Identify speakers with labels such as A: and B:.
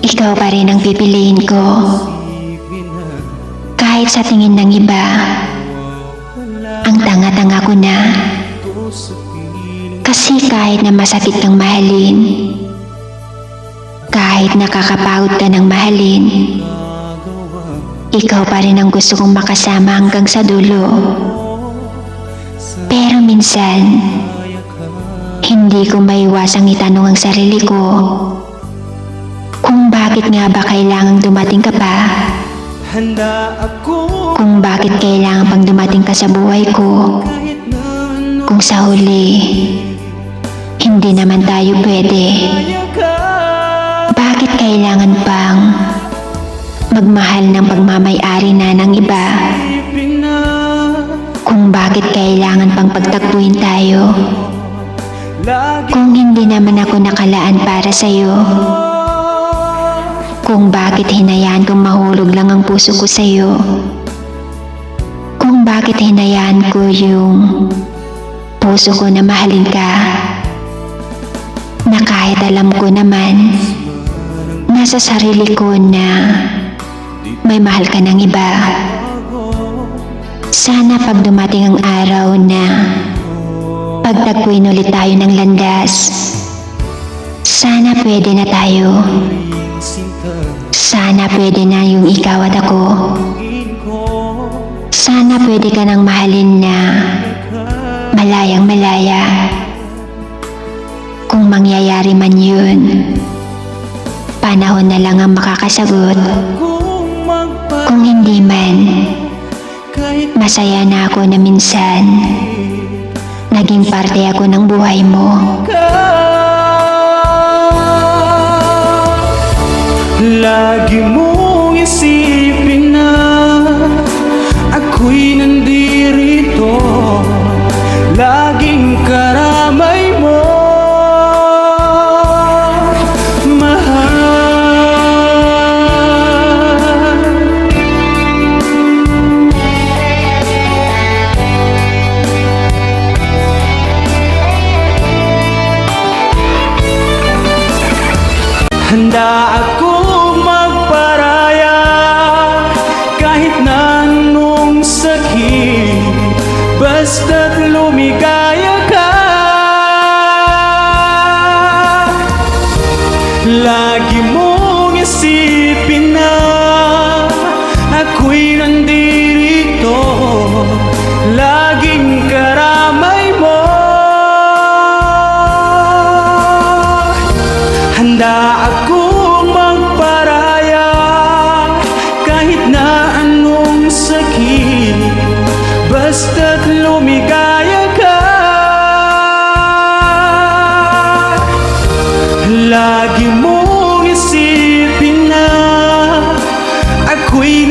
A: ikaw pa rin ang pipiliin ko. Kahit sa tingin ng iba, ang tanga-tanga ko na. Kasi kahit na masakit kang mahalin, kahit nakakapagod ka ng mahalin, ikaw pa rin ang gusto kong makasama hanggang sa dulo. Pero minsan, hindi ko maiwasang itanong ang sarili ko kung bakit nga ba kailangang dumating ka pa. Kung bakit kailangan pang dumating ka sa buhay ko. Kung sa huli, hindi naman tayo pwede. Bakit kailangan pang magmahal ng pagmamay-ari na ng iba? Kung bakit kailangan pang pagtagpuin tayo? Kung hindi naman ako nakalaan para sa'yo. Kung bakit hinayaan kong mahulog lang ang puso ko sa'yo. Kung bakit hinayaan ko yung puso ko na mahalin ka. Na kahit alam ko naman, nasa sarili ko na may mahal ka ng iba. Sana pag dumating ang araw na pagtagpuin ulit tayo ng landas, sana pwede na tayo. Sana pwede na yung ikaw at ako. Sana pwede ka nang mahalin na malayang malaya. Kung mangyayari man yun, panahon na lang ang makakasagot. Kung hindi man, masaya na ako na minsan naging parte ako ng buhay mo.
B: Lagi mong isipin na ako'y nandirito, laging karamay mo, mahal. Handa ako magparaya kahit na anong sakit, basta't lumigaya ka. Lagi mong isipin na ako'y nandirito, laging karamay mo. Handa akong magparaya kahit na anong sakit, basta't lumigaya ka. Lagi mong isipin na ako'y